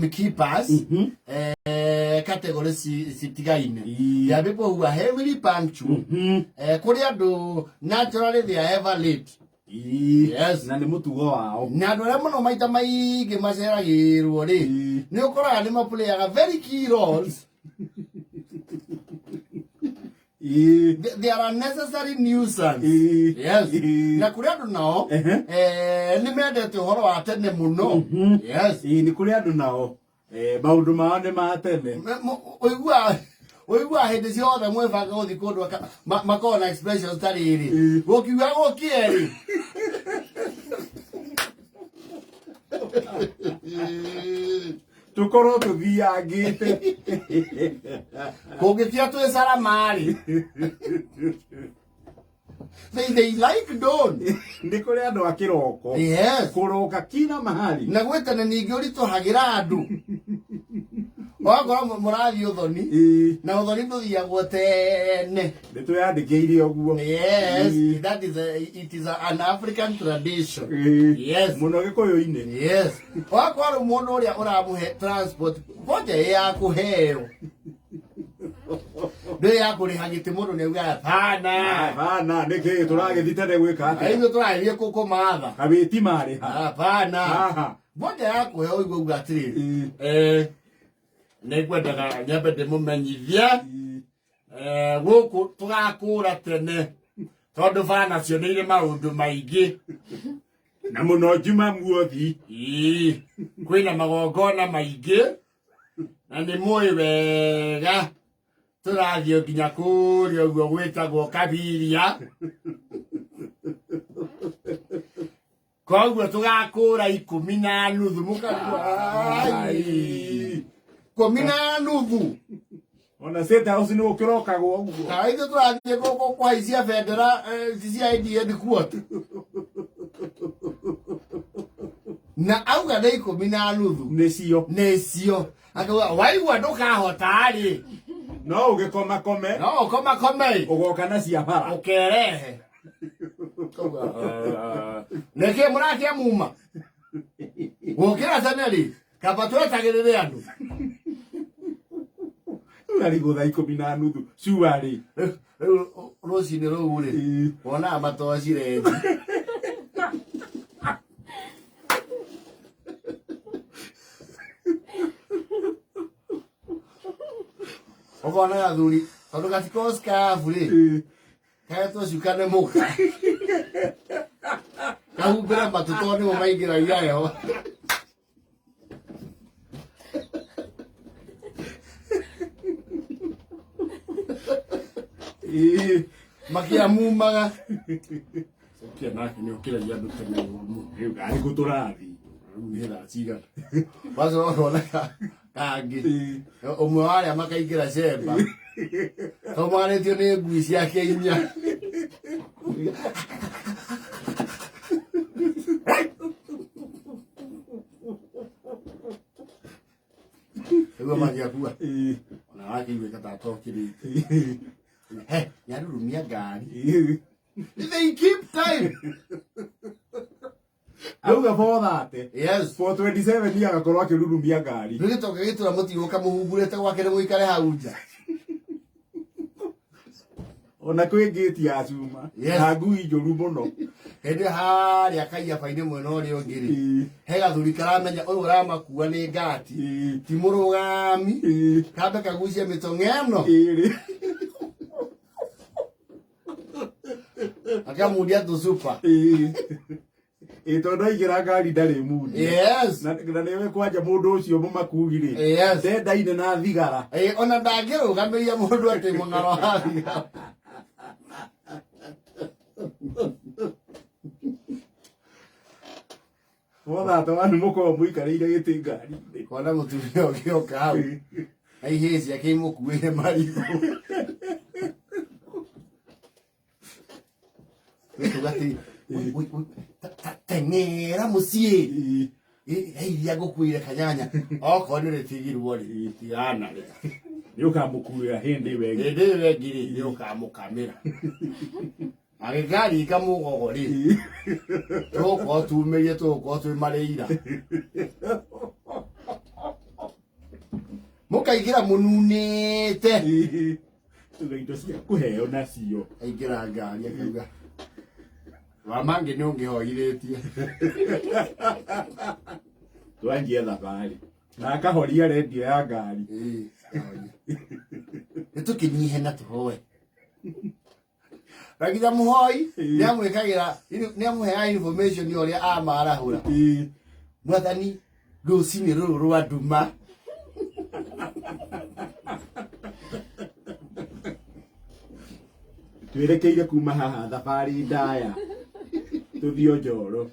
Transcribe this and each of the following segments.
keepers, categories sitigaine. There are people who are heavily punctual. Korea do naturally they are ever late. Yes. Na ni mutugo wao. Na ndore muno maita maige maceragirwo ri. Ni ukora ni maplayer very key roles. They are unnecessary nuisance. Yes. Na kuri andu nao ni mendete uhoro wa tene muno. Yes. Ni kuri andu nao maundu mao ni ma tene. Oigua hindi ciothe mwebanga guthi kundu makona expressions tari iri. Gukiuga gukieri. Tukoro tuthiangite. Gugikia twi saramari. They like don. Ndi kuri andu akiroko. Yes. Kuroka kila mahali. Na gwetana ningi urituhagira andu. Wagora murathi uthoni. Na uthoni tuthiagwo tene. Ndeto yandikire oguo. Yes. That is it is an African tradition. Yes. Muno gikuyu-ini. Yes. Wagora mundu uria uramuhe transport. Koje ya kuheo. Ndio ya kuriha giti mundu ni uga pana. Pana niki turagithite gwika ati. Ayo turathie kuko matha. Kabiti mari ha. Pana. Koje ya kuheo igwa atiri. Negwendaga nyambe ndimumenyithia guku tugakura tene tondu bana cio ni iri maundu maingi na muno juma muothi kwina magongona maingi na ni mui wega turathio nginya kuria uguo gwitagwo Kabiria koguo tugakura 10:30 mukagua komina nuthu ona seta house ni ukiroka go uguo kaide turathie goko kwa isia federa cia ID quote na auga dai komina nuthu necio akawa waigua ndukahota ri no ugikoma kome ugoka na cia bara ukerehe neke murakia muma gukira saneli kaba twetagirire andu Nari go dai 10:30 ciwari rosi ni ruguri wona matoci rendi Ogona ya thuri tondu gatiko scarf ri kaeto cukane muka kahumbira matutoni mo maingira yayo makia mumaga sokia nake ni okira yandu tena mu ari guturathi ngira ciga bazo ona kangi umwe wale makaingira cemba tomaretio ni ngui ciake inya ego magia kuwa ona wake iwe kata tokiri hey yarurumia ngari they keep time auga for that yes for 27 years akorwa akirurumia ngari nigitoke gitura mutigo kamuhungurete gwake ni guikare hau nja ona kwingitie acuma na ngui njuru muno hindi haria kaia faine mwena uria ungiri he gathuri karamenya uyu uramakua ni ngati ti murugami kambe kagucia mitong'eno akamudia tu super itondo igira ngari ndari mudi yes na niwe kwanja mundu ucio mumakugire yes ndendaine na thigara ona ndangirugamiria mundu ati mung'aro wa thigara wona tawani muko muikarire giti ngari kona mutumia ukioka hau ai hezi akimukuire marigo tugati teng'era mucie iria gukuire kanyanya okorwo ni ritigirwo ri tigana ri ni ukamukuira hindi wengiri ni ukamukamira agigari kamugogo ri tuko tumerie tuko twimareira Mukaingira mununite. Tugaito cia kuheo nacio. Aingira ngari akauga. Wamange ni ungihoiretie. Twanjie thabari. Na akahoria redio ya ngari. Nitukinyihe na tuhoe. Ragitha muhoi niamwikagira niamuhea information yoria amarahura. Mwathani rucini ruru rwa nduma. Twerekeire kuma haha thabari ndaya. Tuthio njoro.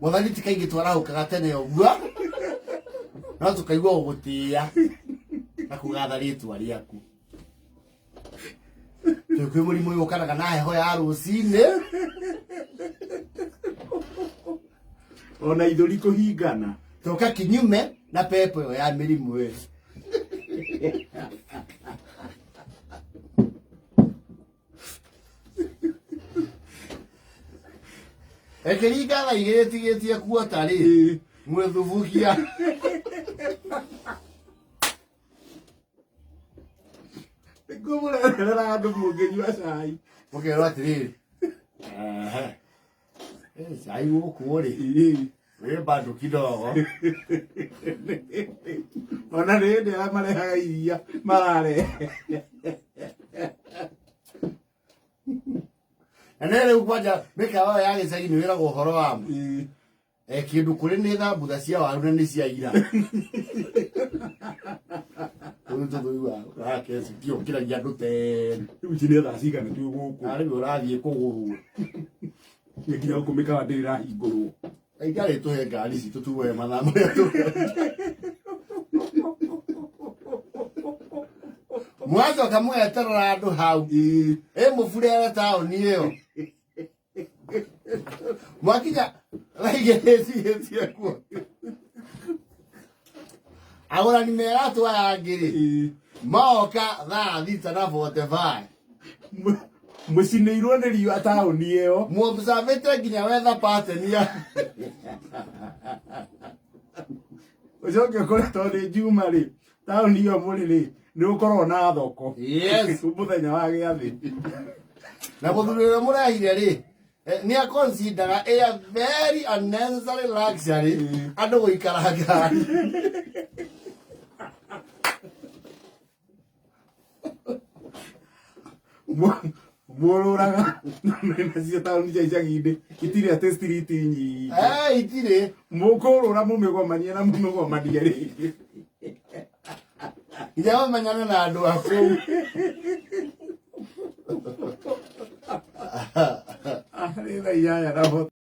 Mwathani tikaingi twarahukaga tene ũguo. No tukaigua ũgũtĩa na kugatha rĩtwa rĩaku. Twĩ mũrimũ ũyũ ũkanaga na heho ya rũcinĩ. Ona ithũri kũhingana. Toka kinyume na pepo ĩyo ya mĩrimũ ĩyo. Ekeringa tha igĩtigetie kuota rĩ. Mwethubukia. Ngũmũrehera andũ mũngĩnyua cai. Mũkerwo atĩrĩrĩ. Cai gũkũ rĩ. Wĩ bado kidogo. Ona rĩndĩ aramarehaga iria mararehe. Na rĩu kwanja mĩkawa ya gĩcagi nĩ wĩragwo ũhoro wa mu. Kĩndũ kũrĩ nĩ thambutha cia waru na nĩ cia ira. Tũtũigua rakesi kĩo kĩragia andũ tene. Rĩu ici nĩ thaa cigana twĩ gũkũ. Arĩ ũrathiĩ kũgũrwo. Nginya gũkũ mĩkawa ndĩrĩ ĩrahingũrwo. Aikarĩ tũhe ngari ici tũtuoe mathaa marĩa tũrĩ. Mwacoka mũgeterera andũ hau. Mũburere taũni ĩyo. Mwakinya raigĩrĩtie kuo. Agũrani meratwo aya ngĩrĩ. Moka thaa thita na 45. Mũcinĩirwo nĩ riũa taũni ĩyo. Mũobservĩte nginya weather pattern ya. Ũcoke ũkore tondũ nĩ njuma rĩ. Taũni ĩyo mũrĩ rĩ. Nĩ ũkorwo na thoko. Yes. Mũthenya wa gĩathĩ. Na mũthuri ũrĩa mũrehire rĩ. Nĩ aconsideraga a very unnecessary luxury andũ gũikara ngari. Mũrũraga nacio taũni cia icagi-inĩ itirĩ atĩ street nyingĩ. Itirĩ. Mũkũrũra mũmĩgomanie na mũmĩgomanie rĩngĩ. Nginya mũmenyane na andũ a kũu. Nĩ thaa inyanya na